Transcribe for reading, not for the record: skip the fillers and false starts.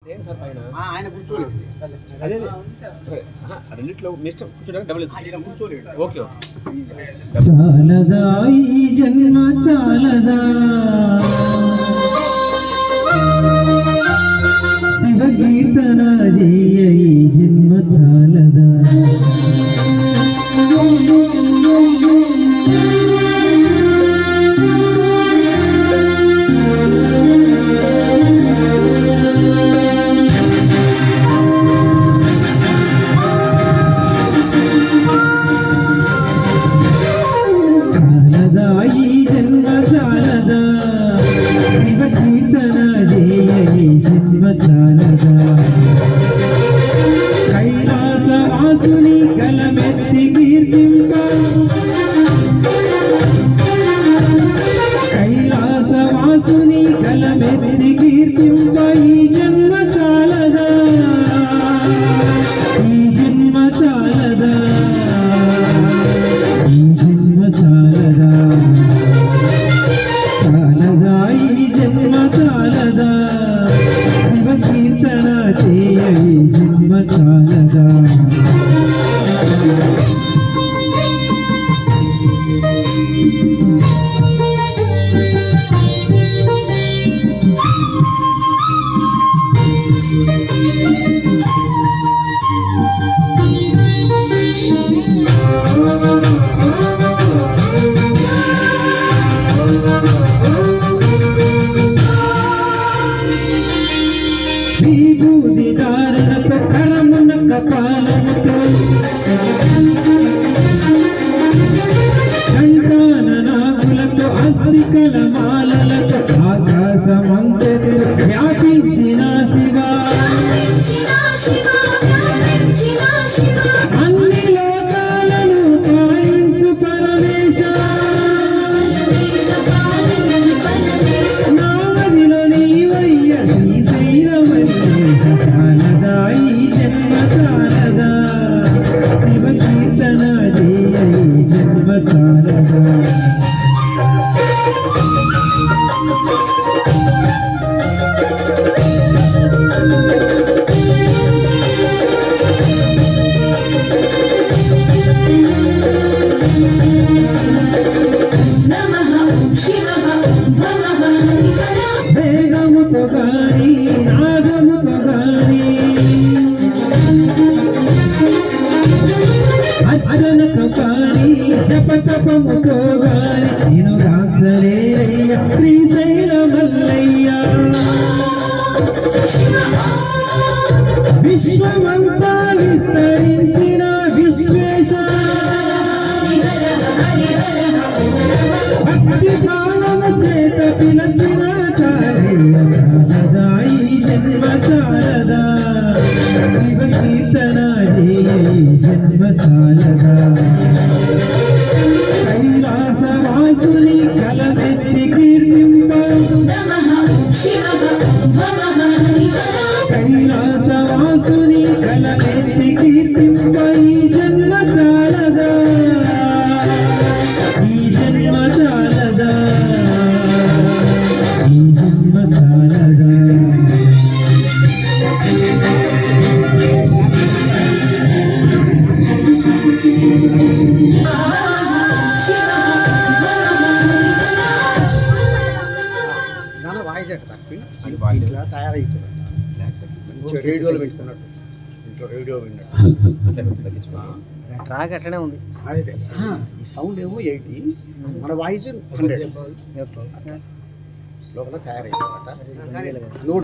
ఆయన కూర్చోలేదు. అదే రెండిట్లో మిస్టర్ కూర్చోడానికి డబుల్ కూర్చోలేదు. Okay okay. చాలదా ఈ జన్మ చాలదా శివ కీర్తన జయ ఈ జన్మ చాలదా కైలాసవాసుని గలమెత్తి కీర్తింప కైలాసవాసుని గలమెత్తి కీర్తింప ఈ జన్మ చాలదా ఈ జన్మ చాలదా ఈ జన్మ చాలదా చాలదా ఈ జన్మ చాలదా శివ కీర్తన చేయ ఈ జన్మ చాలదా విభూది ధారణతో కరమున కపాలముతో కంఠాన నాగులతో అస్థికల మాలలతో ఆకాశమంతటి వ్యాపించిన శివా అన్ని లోకాలను పాలించు పరమేశ నామదిలో నీవయ్య శ్రీశైలమయ్య చాలదా ఈ జన్మ చాలదా శివ కీర్తన జయ ఈ జన్మ చాలదా వేగముతో గాని నాదముతో గాని అర్చనతో గాని జపతపముతో గాని నేను గాంచలేరయ్య శ్రీశైల మల్లయ్య విశ్వమంతా విస్తరించిన విశ్వేశ భక్తి భావము చేత పిలచిన చాలదా ఈ జన్మ చాలదా శివ కీర్తన జయ ఈ జన్మ చాలదా కైలాసవాసుని గలమెత్తి కీర్తింప కైలాసవాసుని గలమెత్తి కీర్తింప ఈ జన్మ చాలదా ఈ జన్మ చాలదా ఈ జన్మ చాలదా వాయిస్ అట్ట తప్పి ఇట్లా తయారవుతుంది. మంచిగా రేడియోలో పెట్టుకున్నట్టు ఇంట్లో రేడియో విన్నట్టు ట్రాక్ అట్లనే ఉంది. అదే ఈ సౌండ్ ఏమో 80, మన వాయిస్ 100 లోపల తయారవుతుందట.